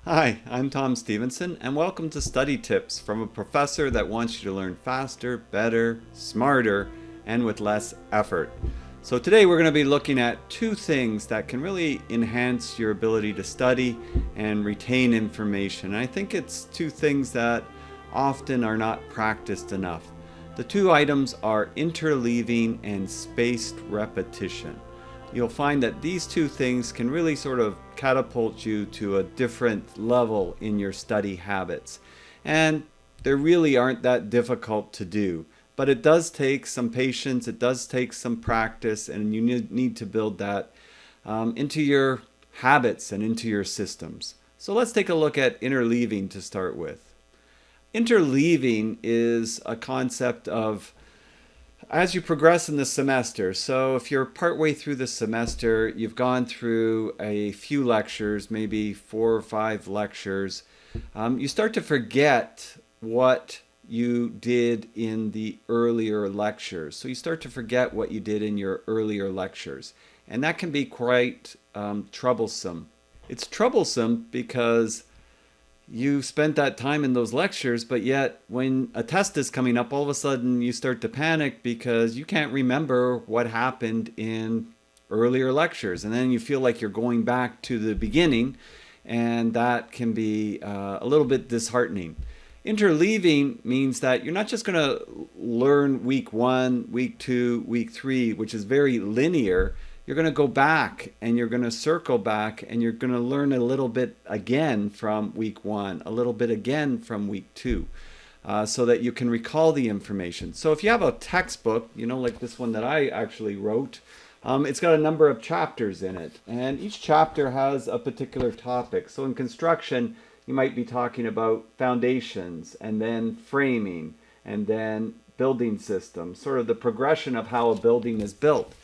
Hi, I'm Tom Stevenson, and welcome to Study Tips from a professor that wants you to learn faster, better, smarter, and with less effort. So, today we're going to be looking at two things that can really enhance your ability to study and retain information. And I think it's two things that often are not practiced enough. The two items are interleaving and spaced repetition. You'll find that these two things can really sort of catapult you to a different level in your study habits. And they really aren't that difficult to do. But it does take some patience, it does take some practice, and you need to build that into your habits and into your systems. So let's take a look at interleaving to start with. Interleaving is a concept of as you progress in the semester. So if you're partway through the semester, you've gone through a few lectures, maybe 4 or 5 lectures, you start to forget what you did in the earlier lectures. So you start to forget what you did in your earlier lectures. And that can be quite troublesome. It's troublesome because you spent that time in those lectures, but yet when a test is coming up, all of a sudden you start to panic because you can't remember what happened in earlier lectures. And then you feel like you're going back to the beginning, and that can be a little bit disheartening. Interleaving means that you're not just going to learn week 1, week 2, week 3, which is very linear. You're going to go back and you're going to circle back and you're going to learn a little bit again from week 1, a little bit again from week 2, so that you can recall the information. So if you have a textbook, like this one that I actually wrote, it's got a number of chapters in it, and each chapter has a particular topic. So in construction, you might be talking about foundations and then framing and then building systems, sort of the progression of how a building is built.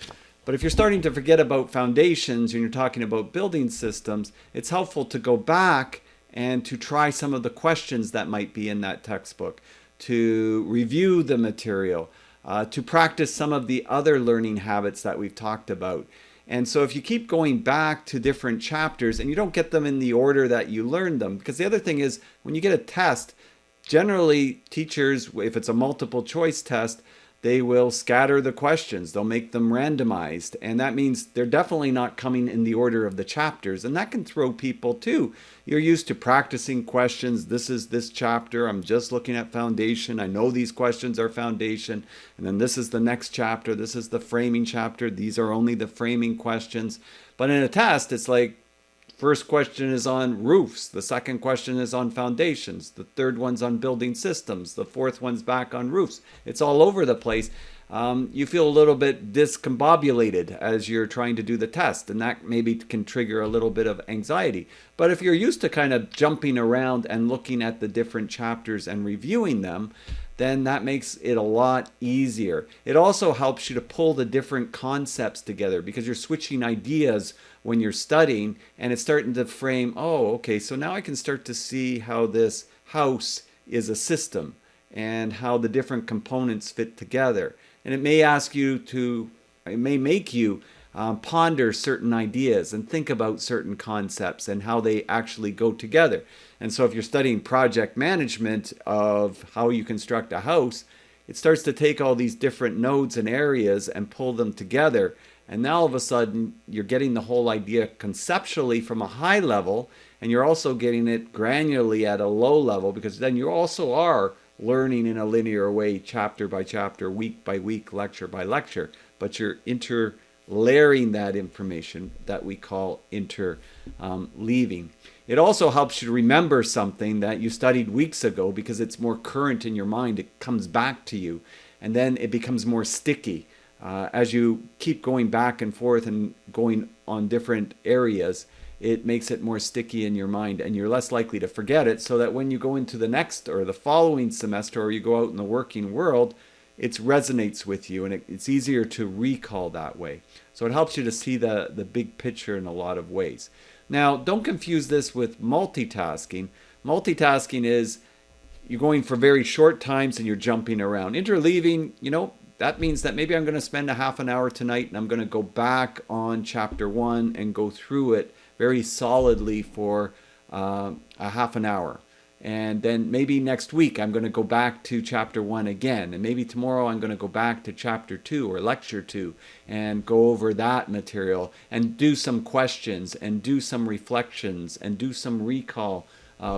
But if you're starting to forget about foundations and you're talking about building systems, it's helpful to go back and to try some of the questions that might be in that textbook, to review the material, to practice some of the other learning habits that we've talked about. And so if you keep going back to different chapters and you don't get them in the order that you learned them, because the other thing is when you get a test, generally teachers, if it's a multiple choice test, they will scatter the questions. They'll make them randomized. And that means they're definitely not coming in the order of the chapters. And that can throw people too. You're used to practicing questions. This is this chapter. I'm just looking at foundation. I know these questions are foundation. And then this is the next chapter. This is the framing chapter. These are only the framing questions. But in a test, it's like, first question is on roofs. The second question is on foundations. The third one's on building systems. The fourth one's back on roofs. It's all over the place. You feel a little bit discombobulated as you're trying to do the test, and that maybe can trigger a little bit of anxiety. But if you're used to kind of jumping around and looking at the different chapters and reviewing them, then that makes it a lot easier. It also helps you to pull the different concepts together because you're switching ideas when you're studying, and it's starting to frame, oh, okay, so now I can start to see how this house is a system and how the different components fit together. And it may make you ponder certain ideas and think about certain concepts and how they actually go together. And so if you're studying project management of how you construct a house, it starts to take all these different nodes and areas and pull them together. And now all of a sudden, you're getting the whole idea conceptually from a high level, and you're also getting it granularly at a low level, because then you also are learning in a linear way, chapter by chapter, week by week, lecture by lecture. But you're interlayering that information that we call interleaving. It also helps you to remember something that you studied weeks ago because it's more current in your mind. It comes back to you, and then it becomes more sticky. As you keep going back and forth and going on different areas, it makes it more sticky in your mind, and you're less likely to forget it, so that when you go into the next or the following semester, or you go out in the working world, it resonates with you, and it's easier to recall that way. So it helps you to see the big picture in a lot of ways. Now, don't confuse this with multitasking. Multitasking is you're going for very short times and you're jumping around. Interleaving, that means that maybe I'm going to spend a half an hour tonight and I'm going to go back on chapter 1 and go through it very solidly for a half an hour. And then maybe next week I'm going to go back to chapter 1 again. And maybe tomorrow I'm going to go back to chapter 2 or lecture 2 and go over that material and do some questions and do some reflections and do some recall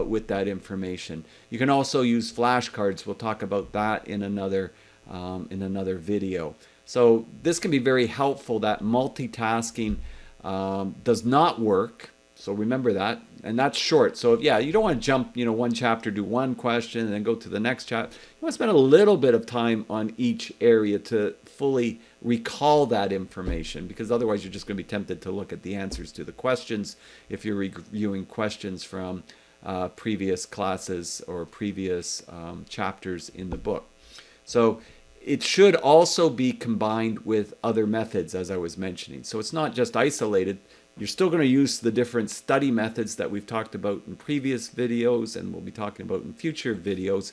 with that information. You can also use flashcards. We'll talk about that in another video. So this can be very helpful. That multitasking does not work. So remember that, and that's short. So yeah, you don't want to jump, one chapter, do one question, and then go to the next chapter. You want to spend a little bit of time on each area to fully recall that information, because otherwise you're just going to be tempted to look at the answers to the questions if you're reviewing questions from previous classes or previous chapters in the book. So it should also be combined with other methods, as I was mentioning. So it's not just isolated. You're still going to use the different study methods that we've talked about in previous videos and we'll be talking about in future videos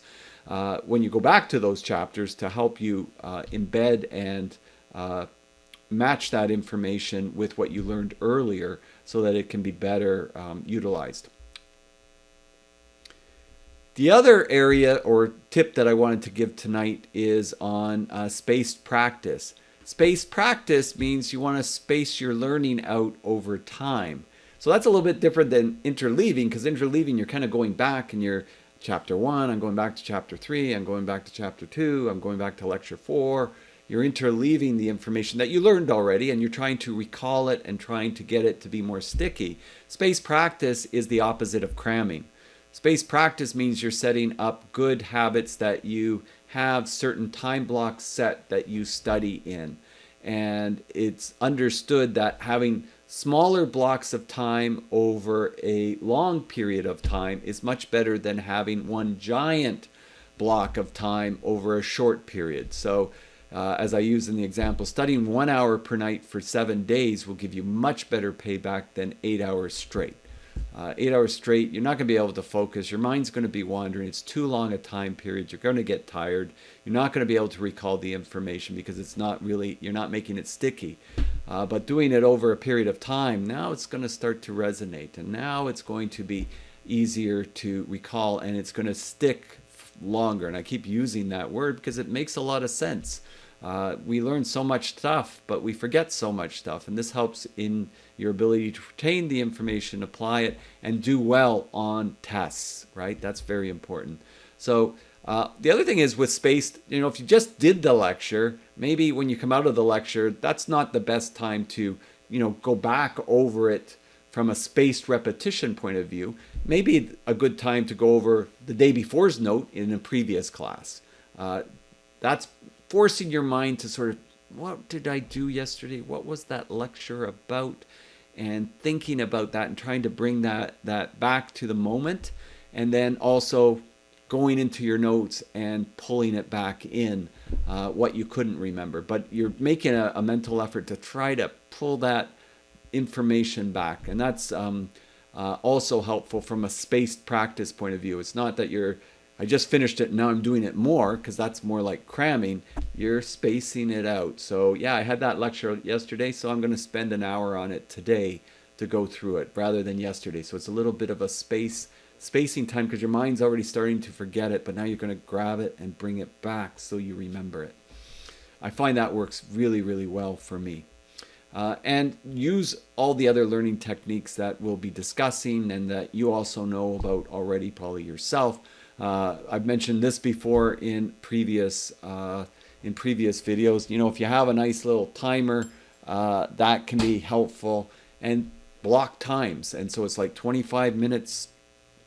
when you go back to those chapters to help you embed and match that information with what you learned earlier so that it can be better utilized. The other area or tip that I wanted to give tonight is on spaced practice. Spaced practice means you want to space your learning out over time. So that's a little bit different than interleaving, because interleaving you're kind of going back and you're chapter 1, I'm going back to chapter 3, I'm going back to chapter 2, I'm going back to lecture 4. You're interleaving the information that you learned already and you're trying to recall it and trying to get it to be more sticky. Spaced practice is the opposite of cramming. Spaced practice means you're setting up good habits that you have certain time blocks set that you study in. And it's understood that having smaller blocks of time over a long period of time is much better than having one giant block of time over a short period. So as I use in the example, studying 1 hour per night for 7 days will give you much better payback than 8 hours straight. 8 hours straight, you're not going to be able to focus. Your mind's going to be wandering. It's too long a time period. You're going to get tired. You're not going to be able to recall the information because it's not really, you're not making it sticky. But doing it over a period of time, now it's going to start to resonate. And now it's going to be easier to recall and it's going to stick longer. And I keep using that word because it makes a lot of sense. We learn so much stuff, but we forget so much stuff. And this helps in your ability to retain the information, apply it, and do well on tests, right? That's very important. So the other thing is with spaced, if you just did the lecture, maybe when you come out of the lecture, that's not the best time to, go back over it from a spaced repetition point of view. Maybe a good time to go over the day before's note in a previous class. That's forcing your mind to sort of, what did I do yesterday? What was that lecture about? And thinking about that and trying to bring that back to the moment. And then also going into your notes and pulling it back in, what you couldn't remember. But you're making a mental effort to try to pull that information back. And that's also helpful from a spaced practice point of view. It's not that I just finished it and now I'm doing it more, because that's more like cramming. You're spacing it out. So yeah, I had that lecture yesterday, so I'm going to spend an hour on it today to go through it rather than yesterday. So it's a little bit of a spacing time because your mind's already starting to forget it, but now you're going to grab it and bring it back so you remember it. I find that works really, really well for me. And use all the other learning techniques that we'll be discussing and that you also know about already, probably yourself. I've mentioned this before in previous videos. If you have a nice little timer, that can be helpful, and block times. And so it's like 25 minutes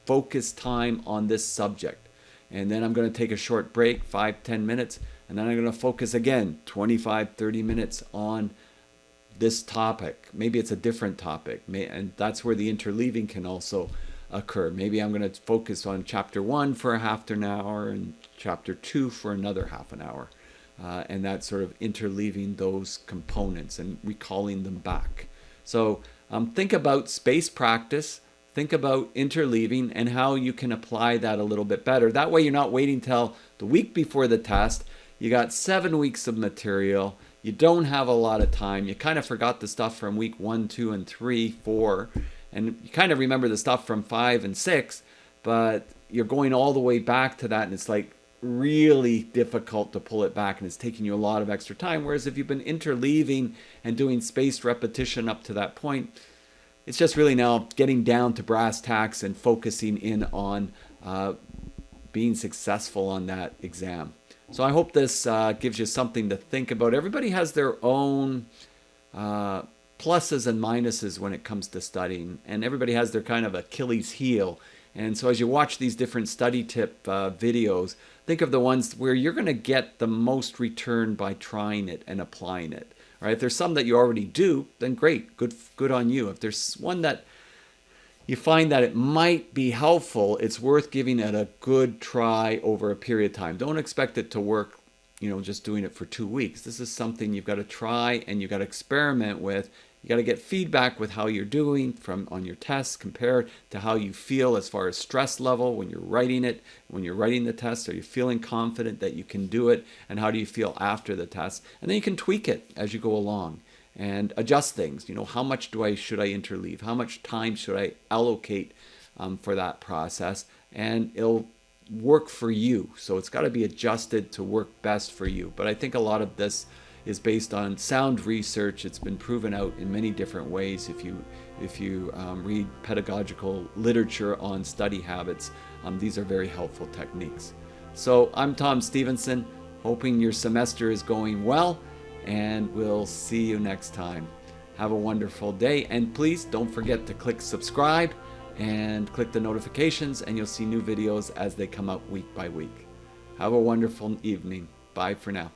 focus time on this subject. And then I'm going to take a short break, 5-10 minutes, and then I'm going to focus again, 25-30 minutes on this topic. Maybe it's a different topic, and that's where the interleaving can also occur. Maybe I'm going to focus on chapter 1 for a half an hour and chapter 2 for another half an hour. And that's sort of interleaving those components and recalling them back. So think about spaced practice, think about interleaving and how you can apply that a little bit better. That way you're not waiting till the week before the test. You got 7 weeks of material. You don't have a lot of time. You kind of forgot the stuff from week 1, 2, and 3, 4. And you kind of remember the stuff from 5 and 6, but you're going all the way back to that, and it's like really difficult to pull it back, and it's taking you a lot of extra time. Whereas if you've been interleaving and doing spaced repetition up to that point, it's just really now getting down to brass tacks and focusing in on being successful on that exam. So I hope this gives you something to think about. Everybody has their own pluses and minuses when it comes to studying, and everybody has their kind of Achilles heel. And so as you watch these different study tip videos, think of the ones where you're going to get the most return by trying it and applying it. Right? If there's some that you already do, then great, good on you. If there's one that you find that it might be helpful, it's worth giving it a good try over a period of time. Don't expect it to work, just doing it for 2 weeks. This is something you've got to try and you've got to experiment with. You got to get feedback with how you're doing on your tests compared to how you feel as far as stress level when you're writing it, when you're writing the test. Are you feeling confident that you can do it? And how do you feel after the test? And then you can tweak it as you go along and adjust things. How much should I interleave? How much time should I allocate for that process? And it'll work for you. So it's got to be adjusted to work best for you. But I think a lot of this is based on sound research. It's been proven out in many different ways. If you read pedagogical literature on study habits, these are very helpful techniques. So I'm Tom Stevenson, hoping your semester is going well, and we'll see you next time. Have a wonderful day, and please don't forget to click subscribe and click the notifications, and you'll see new videos as they come out week by week. Have a wonderful evening. Bye for now.